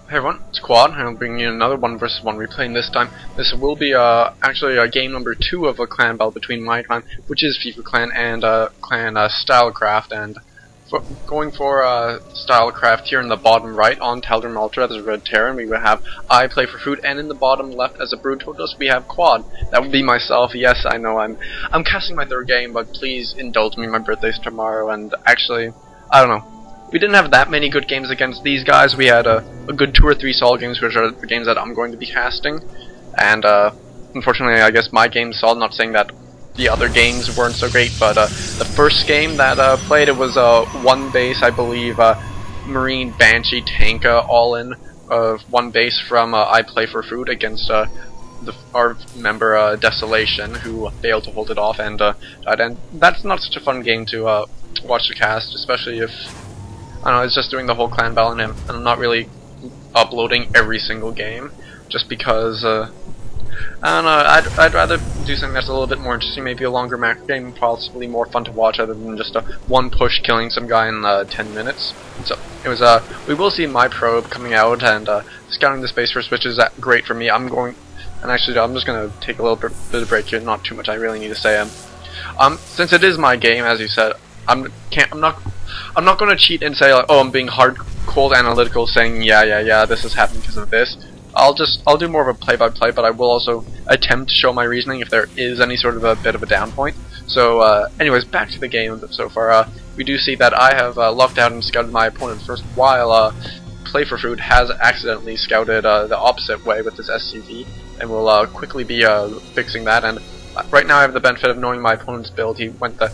Hey everyone, it's Quad, and I'm bringing you another 1 vs 1 replay, and this time this will be actually game number 2 of a clan battle between my clan, which is FIFA Clan, and clan Stylecraft, and going for Stylecraft here in the bottom right on Tal'Darim Ultra as a Red Terran, we will have IPlayForFood, and in the bottom left as a Brutotus we have Quad. That would be myself. Yes, I know I'm casting my third game, but please indulge me, my birthday's tomorrow, and actually, I don't know. We didn't have that many good games against these guys. We had a good 2 or 3 solid games, which are the games that I'm going to be casting. And unfortunately, I guess my game's solid. Not saying that the other games weren't so great, but the first game that played, it was 1 base, I believe, Marine Banshee Tanka all-in of 1 base from IPlayForFood against our member Desolation, who failed to hold it off and died. And that's not such a fun game to watch the cast, especially if I don't know, it's just doing the whole clan battle, and I'm not really uploading every single game, just because, I don't know, I'd rather do something that's a little bit more interesting, maybe a longer macro game, possibly more fun to watch, other than just a 1 push killing some guy in 10 minutes. So, it was, we will see my probe coming out, and scouting the space first, which is great for me. I'm just gonna take a little bit of break here, not too much I really need to say. Since it is my game, as you said, I'm not going to cheat and say like, oh, I'm being cold analytical, saying yeah, this has happened because of this. I'll do more of a play-by-play, but I will also attempt to show my reasoning if there is any sort of a bit of a down point. So, anyways, back to the game so far. We do see that I have lucked out and scouted my opponent first, while IPlayForFood has accidentally scouted the opposite way with this SCV, and we'll quickly be fixing that. And right now I have the benefit of knowing my opponent's build. He went the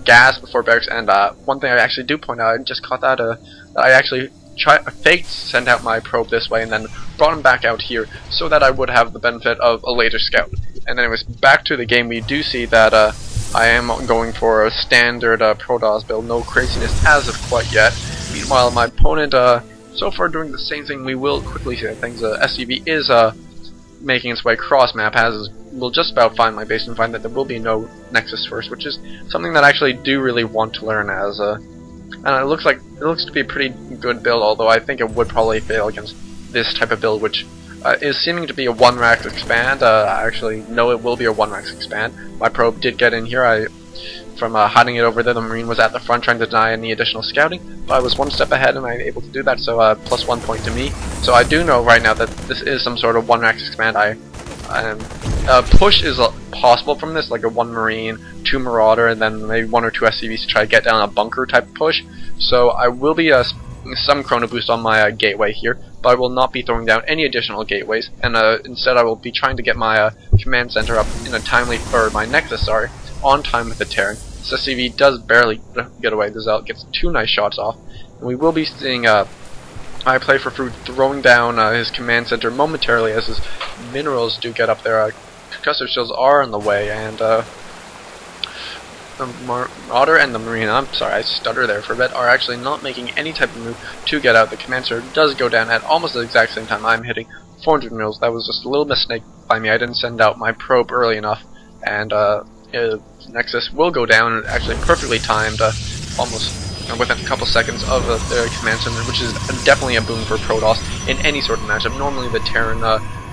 gas before barracks, and one thing I actually do point out, I just caught that I actually faked send out my probe this way and then brought him back out here so that I would have the benefit of a later scout. And anyways, back to the game, we do see that I am going for a standard Protoss build, no craziness as of quite yet. Meanwhile, my opponent so far doing the same thing. We will quickly see that things SCV is making its way cross map, as we'll just about find my base and find that there will be no Nexus first, which is something that I actually do really want to learn, as and it looks to be a pretty good build, although I think it would probably fail against this type of build, which is seeming to be a 1-rack expand. I actually know it will be a 1-rack expand. My probe did get in here. From hiding it over there, the Marine was at the front trying to deny any additional scouting, but I was 1 step ahead and I was able to do that, so plus 1 point to me. So I do know right now that this is some sort of 1-rack expand. Push is possible from this, like a 1 Marine, 2 Marauder, and then maybe 1 or 2 SCVs to try to get down a bunker type push. So I will be some Chrono Boost on my gateway here, but I will not be throwing down any additional gateways, and instead I will be trying to get my command center up in a timely, or my Nexus, sorry, on time with the Terran. So SCV does barely get away. The Zealot gets 2 nice shots off, and we will be seeing IPlayForFood throwing down his command center momentarily as his minerals do get up there. Concussive shields are in the way, and the Marauder and the Marine, I'm sorry, I stutter there for a bit, are actually not making any type of move to get out. The command center does go down at almost the exact same time I'm hitting 400 mils. That was just a little mistake by me. I didn't send out my probe early enough, and Nexus will go down, and actually perfectly timed, almost within a couple seconds of their command center, which is definitely a boon for Protoss in any sort of matchup. Normally the Terran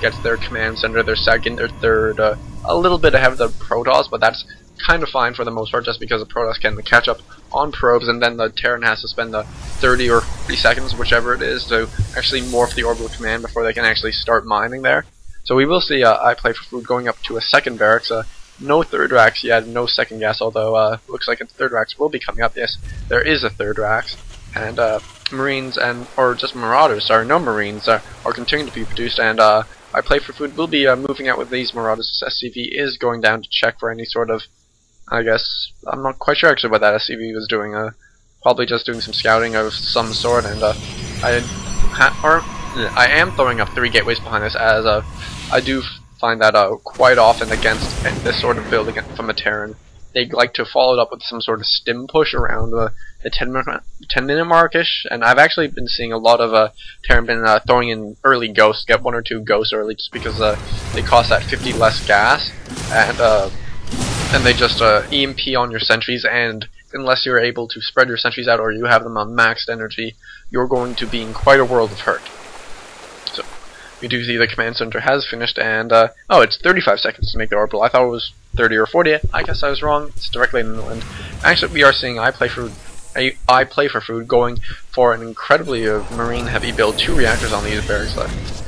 gets their command center, their second, their third, a little bit ahead of the Protoss, but that's kind of fine for the most part, just because the Protoss can catch up on probes, and then the Terran has to spend the 30 or 40 seconds, whichever it is, to actually morph the orbital command before they can actually start mining there. So we will see IPlayForFood going up to a second barracks. No 3rd racks yet, no 2nd gas, although looks like a 3rd racks will be coming up. Yes, there is a 3rd racks, and Marines or just Marauders, sorry, no Marines are continuing to be produced, and IPlayForFood will be moving out with these Marauders. SCV is going down to check for any sort of, I guess, I'm not quite sure actually what that SCV was doing, probably just doing some scouting of some sort, and I am throwing up 3 gateways behind this, as I do find that quite often against this sort of build from a Terran, they like to follow it up with some sort of stim push around the 10 minute markish, and I've actually been seeing a lot of Terran been throwing in early ghosts, get 1 or 2 ghosts early, just because they cost that 50 less gas, and they just EMP on your sentries, and unless you're able to spread your sentries out or you have them on maxed energy, you're going to be in quite a world of hurt. we do see the command center has finished, and oh, it's 35 seconds to make the orbital. I thought it was 30 or 40. I guess I was wrong. It's directly in the land. Actually, we are seeing IPlayForFood going for an incredibly marine heavy build, 2 reactors on these barracks left.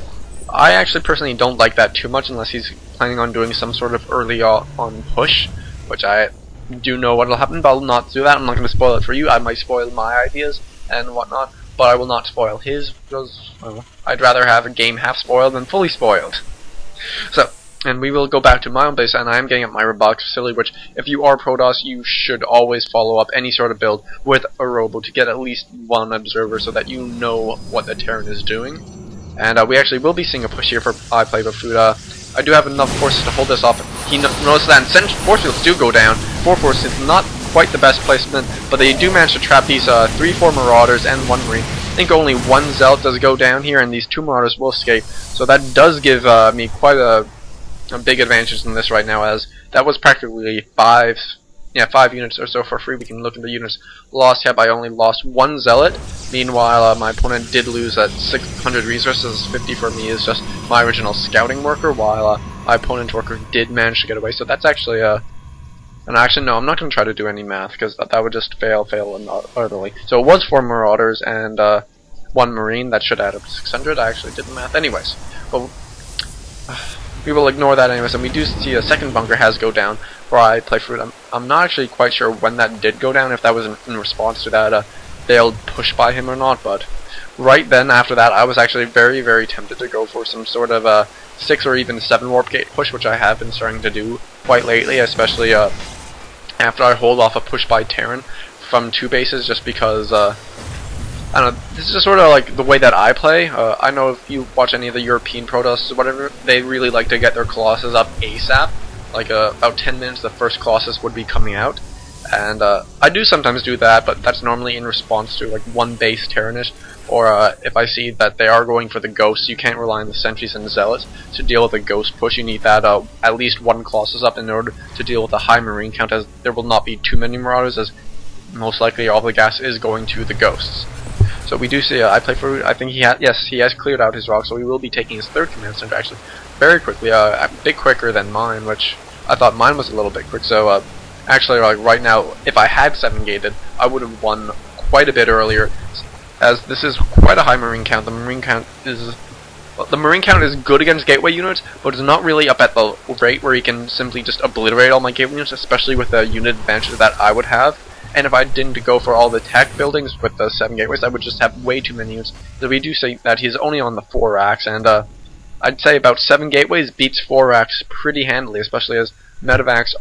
I actually personally don't like that too much unless he's planning on doing some sort of early on push, which I do know what will happen, but I'll not do that. I'm not going to spoil it for you. I might spoil my ideas and whatnot, but I will not spoil his, because I'd rather have a game half spoiled than fully spoiled. So, and we will go back to my own base, and I am getting up my robotics facility, which, if you are Protoss, you should always follow up any sort of build with a robo to get at least 1 observer so that you know what the Terran is doing. And we actually will be seeing a push here for IPlayForFood. I do have enough forces to hold this off. He notices that, and force fields do go down. 4 forces, not quite the best placement, but they do manage to trap these 3-4 Marauders and 1 Marine. I think only 1 Zealot does go down here, and these 2 Marauders will escape. So that does give me quite a big advantage in this right now, as that was practically 5 units or so for free. We can look at the units lost. Yep, I only lost 1 Zealot. Meanwhile, my opponent did lose at 600 resources. 50 for me is just my original scouting worker, while my opponent's worker did manage to get away. So that's actually and actually, no, I'm not going to try to do any math, because that would just fail utterly. So it was 4 Marauders and 1 Marine. That should add up to 600. I actually did the math anyways. But we will ignore that anyways, and we do see a second bunker has go down for IPlayForFood. I'm not actually quite sure when that did go down, if that was in response to that failed push by him or not, but right then after that I was actually very, very tempted to go for some sort of 6 or even 7 warp gate push, which I have been starting to do quite lately, especially after I hold off a push by Terran from 2 bases, just because I don't know, this is just sort of like the way that I play. I know if you watch any of the European Protoss or whatever, they really like to get their Colossus up ASAP. Like about 10 minutes the first Colossus would be coming out. And I do sometimes do that, but that's normally in response to like 1 base Terranish, or if I see that they are going for the Ghosts. You can't rely on the Sentries and Zealots to deal with the Ghost push. You need that at least 1 Colossus up in order to deal with the high Marine count, as there will not be too many Marauders, as most likely all the gas is going to the Ghosts. So we do see IPlayForFood. I think he has cleared out his rock, so we will be taking his 3rd command center actually very quickly, a bit quicker than mine, which I thought mine was a little bit quick. So actually, like right now, if I had 7 gated, I would have won quite a bit earlier, as this is quite a high Marine count. The Marine count is good against gateway units, but it's not really up at the rate where you can simply just obliterate all my gateway units, especially with the unit advantage that I would have. And if I didn't go for all the tech buildings with the 7 gateways, I would just have way too many units. So we do say that he's only on the 4 racks, and I'd say about 7 gateways beats 4 racks pretty handily, especially as medevacs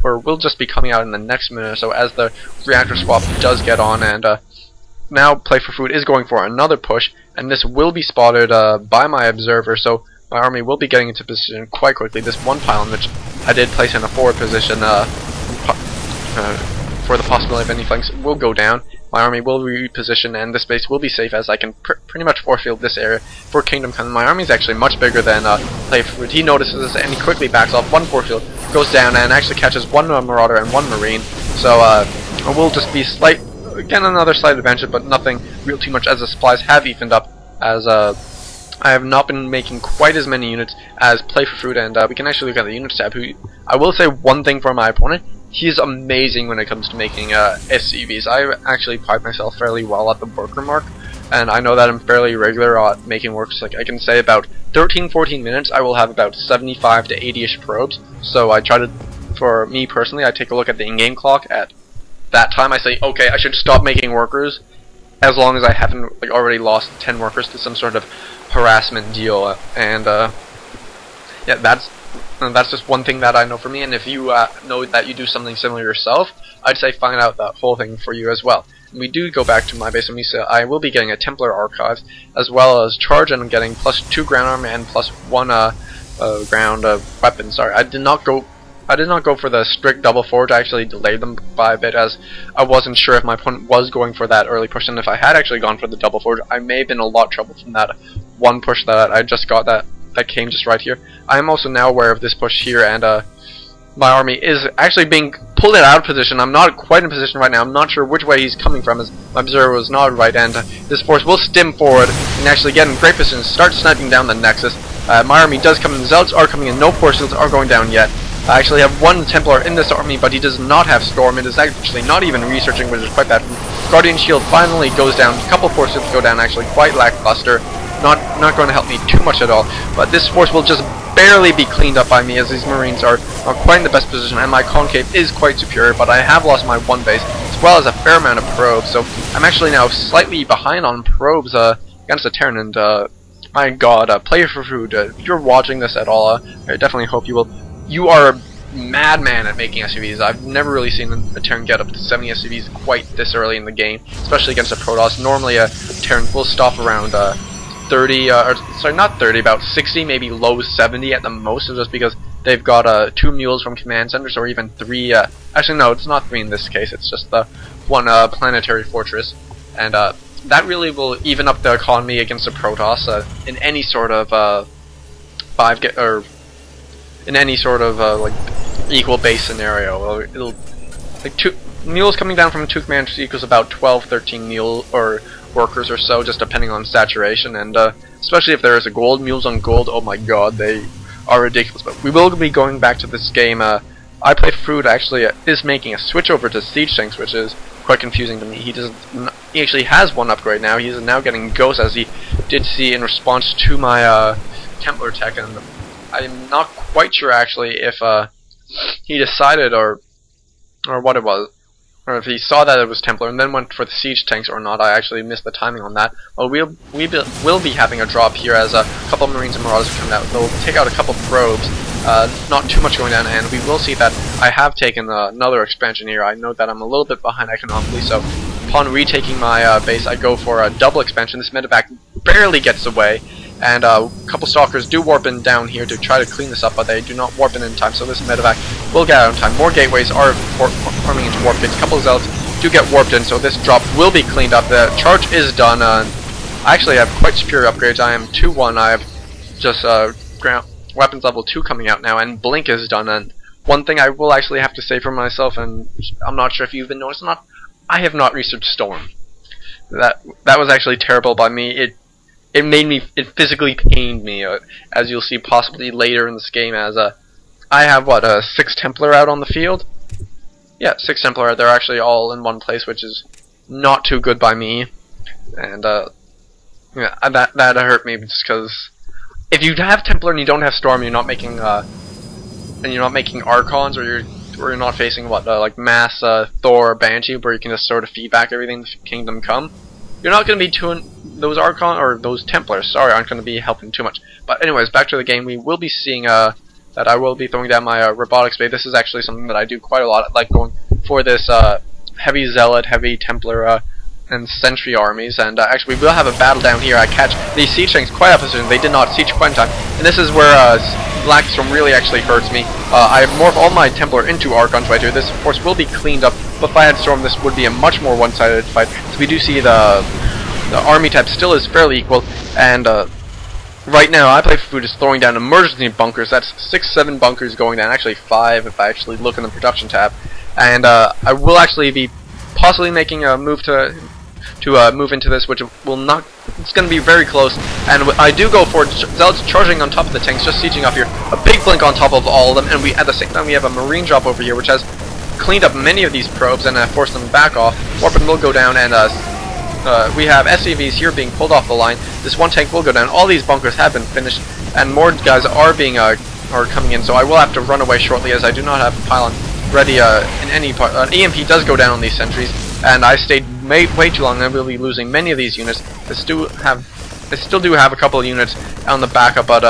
will just be coming out in the next minute or so as the reactor swap does get on. And now IPlayForFood is going for another push, and this will be spotted by my observer, so my army will be getting into position quite quickly. This 1 pylon, which I did place in a forward position for the possibility of any flanks, will go down. My army will reposition, and this base will be safe, as I can pretty much force field this area for Kingdom Come. My army is actually much bigger than IPlayForFood. He notices this, and he quickly backs off. 1 force field goes down, and actually catches 1 Marauder and 1 Marine. So it will just be again another slight advantage, but nothing real too much, as the supplies have evened up, as I have not been making quite as many units as IPlayForFood, and we can actually look at the units tab. I will say one thing for my opponent. He's amazing when it comes to making SCVs. I actually pride myself fairly well at the worker mark, and I know that I'm fairly regular at making works. Like I can say about 13-14 minutes I will have about 75 to 80ish probes. So I try to, for me personally, I take a look at the in-game clock. At that time I say, okay, I should stop making workers as long as I haven't like already lost 10 workers to some sort of harassment deal. And yeah, that's just one thing that I know for me, and if you know that you do something similar yourself, I'd say find out that whole thing for you as well. And we do go back to my base, and we say I will be getting a Templar Archives, as well as Charge, and I'm getting +2 ground armor and +1 ground weapon. Sorry, I did not go for the strict double forge. I actually delayed them by a bit, as I wasn't sure if my opponent was going for that early push, and if I had actually gone for the double forge, I may have been a lot of trouble from that 1 push that I just got that came just right here. I am also now aware of this push here, and my army is actually being pulled it out of position. I'm not quite in position right now. I'm not sure which way he's coming from, as my observer was not right, and this force will stim forward and actually get in great position, start sniping down the Nexus. My army does come in, the Zealots are coming in, no force fields are going down yet. I actually have one Templar in this army, but he does not have Storm. It is actually not even researching, which is quite bad. Guardian Shield finally goes down. A couple force fields go down, actually quite lackluster. Not going to help me too much at all. But this force will just barely be cleaned up by me, as these Marines are quite in the best position, and my concave is quite superior. But I have lost my one base, as well as a fair amount of probes. So I'm actually now slightly behind on probes against the Terran. And my God, IPlayForFood, if you're watching this at all, I definitely hope you will. You are a madman at making SUVs. I've never really seen a Terran get up to 70 SUVs quite this early in the game, especially against a Protoss. Normally a Terran will stop around 30, or sorry, not 30, about 60, maybe low 70 at the most, just because they've got 2 mules from command centers, or even 3, actually no, it's not 3 in this case, it's just the one planetary fortress, and that really will even up the economy against a Protoss in any sort of in any sort of like equal base scenario. It'll like 2 mules coming down from 2 commanders equals about 12, 13 mule or workers or so, just depending on saturation, and especially if there is a gold, mules on gold, oh my God, they are ridiculous. But we will be going back to this game. IPlayForFood actually is making a switch over to siege tanks, which is quite confusing to me. He actually has one upgrade now. He's now getting Ghost, as he did see in response to my Templar tech, and I'm not quite sure actually if he decided or what it was, or if he saw that it was Templar and then went for the siege tanks or not. I actually missed the timing on that. Well, we'll be having a drop here as a couple of Marines and Marauders come out. They'll take out a couple of probes, not too much going down, and we will see that I have taken another expansion here. I know that I'm a little bit behind economically, so upon retaking my base, I go for a double expansion. This medevac barely gets away, and a couple Stalkers do warp in down here to try to clean this up, but they do not warp in time, so this medevac will get out in time. More gateways are forming into warp gates. A couple of Zealots do get warped in, so this drop will be cleaned up. The charge is done. I actually have quite superior upgrades. I am 2-1. I have just weapons level 2 coming out now, and Blink is done. And one thing I will actually have to say for myself, and I'm not sure if you've been noticing or not, I have not researched Storm. That was actually terrible by me. It physically pained me, as you'll see possibly later in this game, as I have, what, 6 Templar out on the field? Yeah, 6 Templar. They're actually all in one place, which is not too good by me. And, yeah, that hurt me, just because if you have Templar and you don't have Storm, you're not making, Archons, or you're not facing, what, like mass, Thor or Banshee, where you can just sort of feedback everything to Kingdom Come. You're not going to be those Archon, or those Templars, sorry, aren't going to be helping too much. But anyways, back to the game. We will be seeing that I will be throwing down my robotics bay. This is actually something that I do quite a lot. I like going for this heavy Zealot, heavy Templar, and Sentry armies. And actually, we will have a battle down here. I catch these siege tanks quite opposite. They did not siege quite in time. And this is where Black Storm really actually hurts me. I morph all my Templar into Archons right here. This, of course, will be cleaned up. But if I had Storm, this would be a much more one-sided fight. So we do see the army type still is fairly equal, and right now IPlayForFood is throwing down emergency bunkers. That's 6-7 bunkers going down, actually 5 if I actually look in the production tab. And I will actually be possibly making a move to move into this, which will not. It's going to be very close, and I do go for Zealots charging on top of the tanks, just sieging up here. A big blink on top of all of them, and at the same time we have a Marine drop over here, which has cleaned up many of these probes and forced them back off. Warpin will go down, and we have SCVs here being pulled off the line. This one tank will go down. All these bunkers have been finished, and more guys are coming in. So I will have to run away shortly, as I do not have a pylon ready in any part. EMP does go down on these sentries, and I stayed way too long. I will be losing many of these units. I still do have a couple of units on the backup, but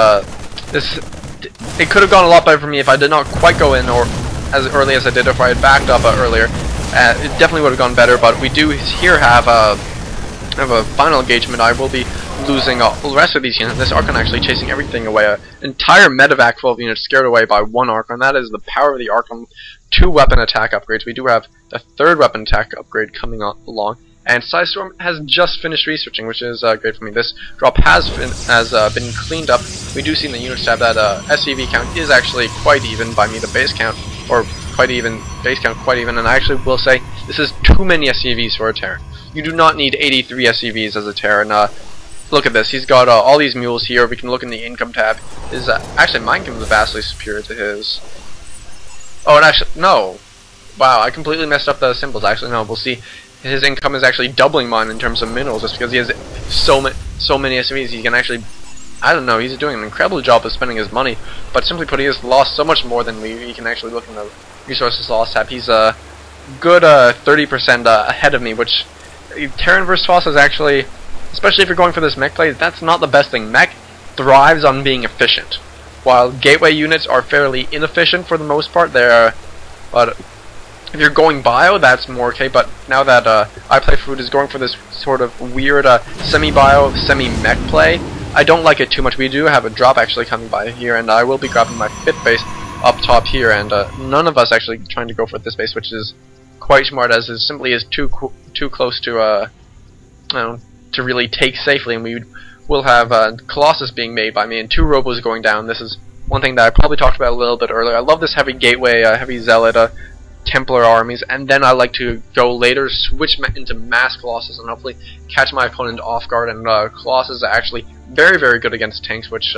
it could have gone a lot better for me if I did not quite go in or as early as I did. If I had backed up earlier, it definitely would have gone better. But we do here have a final engagement. I will be losing the rest of these units. This Archon actually chasing everything away. An entire medevac full of units scared away by one Archon. That is the power of the Archon. 2 weapon attack upgrades. We do have the 3rd weapon attack upgrade coming along. And Psystorm has just finished researching, which is great for me. This drop has been cleaned up. We do see in the units tab that SCV count is actually quite even by me. The base count, or quite even, base count quite even, and I actually will say this is too many SCVs for a Terran. You do not need 83 SCVs as a Terran. Look at this, he's got all these mules here. We can look in the income tab. His, actually my income is vastly superior to his. Oh, and actually, no. Wow, I completely messed up the symbols. Actually, no, we'll see. His income is actually doubling mine in terms of minerals, just because he has so many SCVs. He can actually, I don't know, he's doing an incredible job of spending his money, but simply put, he has lost so much more than we can actually look in the resources loss tab. He's a good 30% ahead of me, which Terran vs. Foss is actually, especially if you're going for this mech play, that's not the best thing. Mech thrives on being efficient, while gateway units are fairly inefficient for the most part. But if you're going bio, that's more okay. But now that IPlayForFood is going for this sort of weird semi-bio, semi-mech play, I don't like it too much. We do have a drop actually coming by here, and I will be grabbing my 5th base up top here, and none of us actually trying to go for this base, which is quite smart, as it simply is too close to to really take safely, and we will have Colossus being made by me and 2 robos going down. This is one thing that I probably talked about a little bit earlier. I love this heavy gateway, heavy zealot, Templar armies, and then I like to go later, switch into mass Colossus, and hopefully catch my opponent off guard. And Colossus is actually very, very good against tanks, which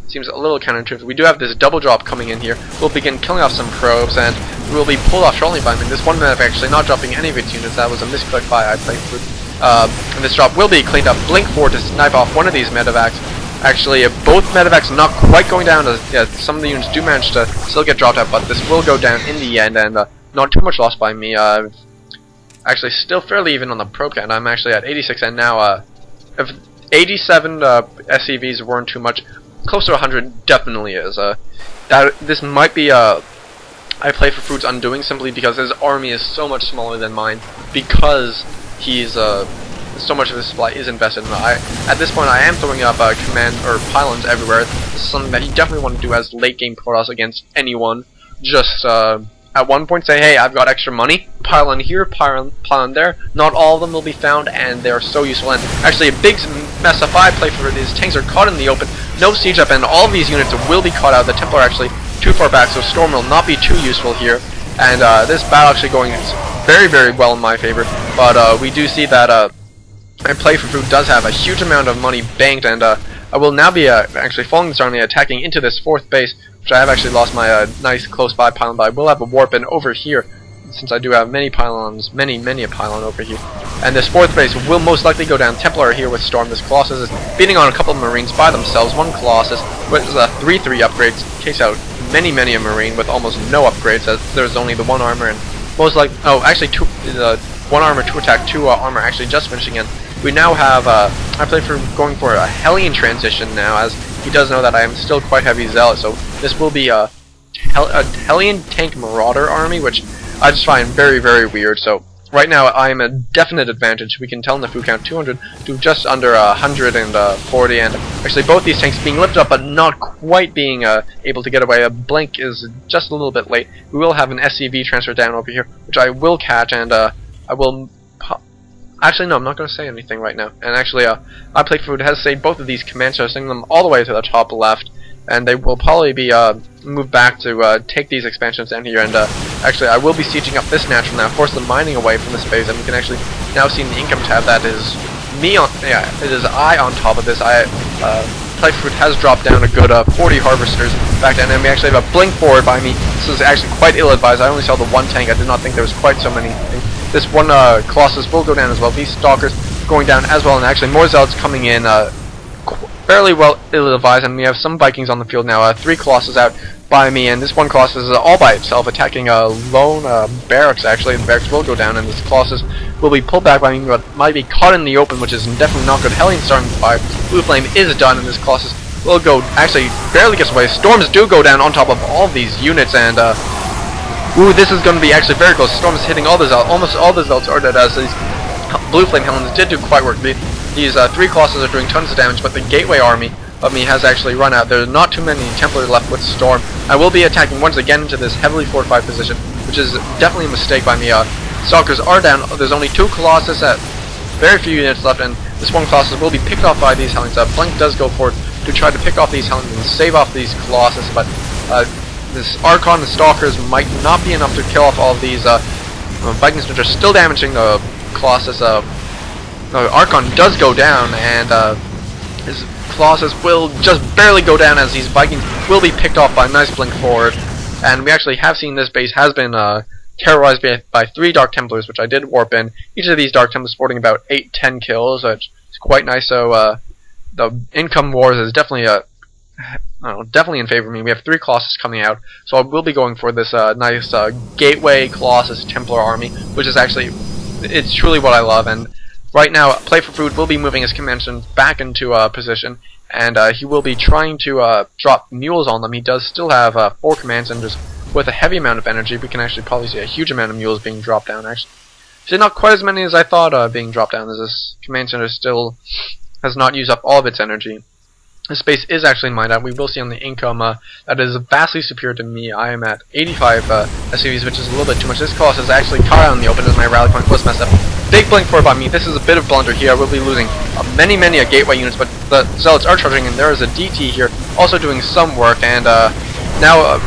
seems a little counterintuitive. We do have this double drop coming in here. We'll begin killing off some probes, and we will be pulled off shortly by me. This one medevac actually not dropping any of its units. That was a misclick by IPlayForFood. And this drop will be cleaned up. Blink 4 to snipe off one of these medevacs. Actually, both medevacs not quite going down. Some of the units do manage to still get dropped out, but this will go down in the end, and not too much loss by me. Actually, still fairly even on the probe count. I'm actually at 86, and now if 87 SCVs weren't too much, close to 100 definitely is. This might be IPlayForFood's undoing, simply because his army is so much smaller than mine, because he's so much of his supply is invested in it. At this point, I am throwing up command or pylons everywhere. This is something that you definitely want to do as late game Protoss against anyone. Just at one point say, hey, I've got extra money, pylon here, pylon there. Not all of them will be found, and they're so useful. And actually, a big mess up IPlayForFood is tanks are caught in the open, no siege up, and all of these units will be caught out. The Templar are actually too far back, so Storm will not be too useful here. And this battle actually going very, very well in my favor. But we do see that IPlayForFood does have a huge amount of money banked, and I will now be actually following this army, attacking into this 4th base, which I have actually lost my nice close by pylon, but I will have a warp in over here, since I do have many pylons, many a pylon over here. And this 4th base will most likely go down. Templar here with Storm. This Colossus is beating on a couple of Marines by themselves. One Colossus with 3/3 upgrades takes out many a Marine with almost no upgrades, as there's only the 1 armor, and most like, oh, actually 1 armor, 2 attack, 2 armor actually just finishing in. We now have IPlayForFood going for a Hellion transition now, as he does know that I am still quite heavy zealot, so this will be a Hellion tank marauder army, which I just find very, very weird. So right now I am a definite advantage. We can tell in the food count 200 to just under 140, and actually both these tanks being lifted up but not quite being able to get away. A blink is just a little bit late. We will have an SCV transfer down over here, which I will catch, and I will. Actually, no, I'm not going to say anything right now. And actually, IPlayForFood has saved both of these commands, so sending them all the way to the top left, and they will probably be moved back to take these expansions down here. And actually, I will be sieging up this natural now, force the mining away from this base, and we can actually now see in the income tab that is me on, yeah, it is I on top of this. IPlayForFood has dropped down a good 40 harvesters back down, and we actually have a blink forward by me. This is actually quite ill-advised. I only saw the 1 tank. I did not think there was quite so many things. This 1 Colossus will go down as well. These Stalkers going down as well, and actually more Zealots coming in fairly well ill-advised, and we have some Vikings on the field now. 3 Colossus out by me, and this 1 Colossus is all by itself, attacking a lone barracks actually. The barracks will go down, and this Colossus will be pulled back by me, but might be caught in the open, which is definitely not good. Hellion starting to fire. Blue Flame is done, and this Colossus will go, actually barely gets away. Storms do go down on top of all of these units, and ooh, this is going to be actually very close. Storm is hitting all the Zealots. Almost all the Zealots are dead, as these Blue Flame Hellions did do quite work. These 3 Colossus are doing tons of damage, but the Gateway army of me has actually run out. There's not too many Templars left with Storm. I will be attacking once again into this heavily fortified position, which is definitely a mistake by me. Stalkers are down. There's only 2 Colossus at very few units left, and this 1 Colossus will be picked off by these Hellions. Blink does go forward to try to pick off these Hellions and save off these Colossus, but this Archon, the Stalkers, might not be enough to kill off all of these Vikings, which are still damaging the Colossus. Archon does go down, and his Colossus will just barely go down as these Vikings will be picked off by a nice blink forward. And we actually have seen this base has been terrorized by 3 Dark Templars, which I did warp in. Each of these Dark Templars sporting about 8-10 kills, which is quite nice. So the income wars is definitely definitely in favor of me. We have 3 Colossus coming out, so I will be going for this nice Gateway Colossus Templar army, which is actually, it's truly what I love. And right now, IPlayForFood will be moving his command back into position, and he will be trying to drop mules on them. He does still have 4 command centers with a heavy amount of energy. We can actually probably see a huge amount of mules being dropped down, actually. So not quite as many as I thought being dropped down, as this command center still has not used up all of its energy. This base is actually mined out. We will see on the income that is vastly superior to me. I am at 85 SCVs, which is a little bit too much. This Colossus is actually caught out in the open as my rally point was messed up. Big blink forward by me. This is a bit of blunder here. I will be losing many Gateway units, but the Zealots are charging, and there is a DT here also doing some work. And now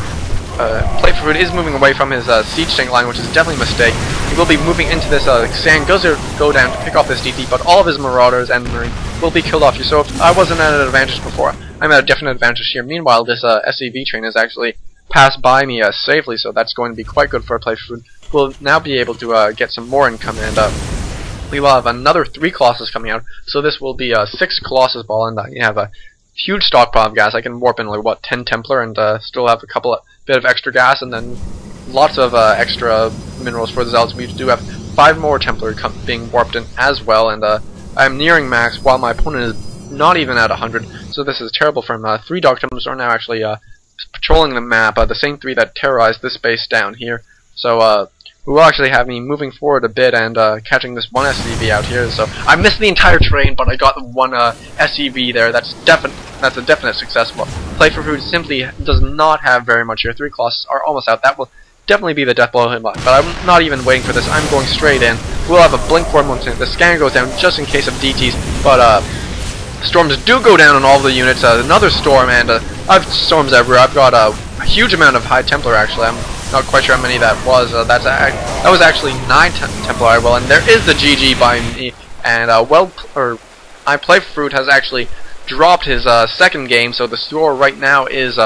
IPlayForFood is moving away from his siege tank line, which is definitely a mistake. He will be moving into this sand, go down to pick off this DT, but all of his Marauders and Marine will be killed off here. So if I wasn't at an advantage before, I'm at a definite advantage here. Meanwhile, this SCV train has actually passed by me safely, so that's going to be quite good for IPlayForFood. We'll now be able to get some more income, and we will have another 3 Colossus coming out, so this will be 6 Colossus ball, and you have a huge stockpile of gas. I can warp in like, what, 10 Templar and still have a couple of bit of extra gas, and then lots of extra minerals for the Zealots. We do have 5 more Templar being warped in as well, and I'm nearing max while my opponent is not even at 100, so this is terrible for him. 3 Dark Templars are now actually patrolling the map, the same 3 that terrorized this base down here. So we will actually have me moving forward a bit and catching this 1 SCV out here. So I missed the entire train, but I got the 1 SCV there. That's a definite success. Well, IPlayForFood simply does not have very much here. 3 Colossus are almost out. That will definitely be the death blow to him. But I'm not even waiting for this. I'm going straight in. We'll have a blink forward once the scanner goes down just in case of DTs. But storms do go down on all the units. Another storm, and I've storms everywhere. I've got a huge amount of High Templar actually. I'm not quite sure how many that was. That was actually 9 Templar. Well, and there is the GG by me. And IPlayForFood has actually dropped his second game, so the score right now is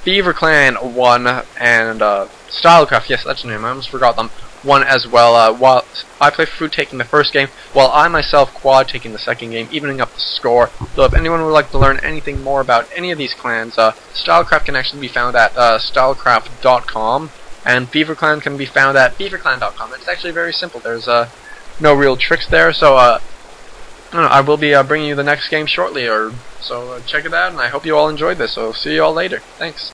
Fever Clan 1 and Stylecraft, yes, that's the name, I almost forgot them, 1 as well, while IPlayForFood taking the first game, while I myself Quad taking the second game, evening up the score. So if anyone would like to learn anything more about any of these clans, Stylecraft can actually be found at stylecraft.com, and Fever Clan can be found at feverclan.com. It's actually very simple. There's no real tricks there, so I will be bringing you the next game shortly, so check it out, and I hope you all enjoyed this, so see you all later. Thanks.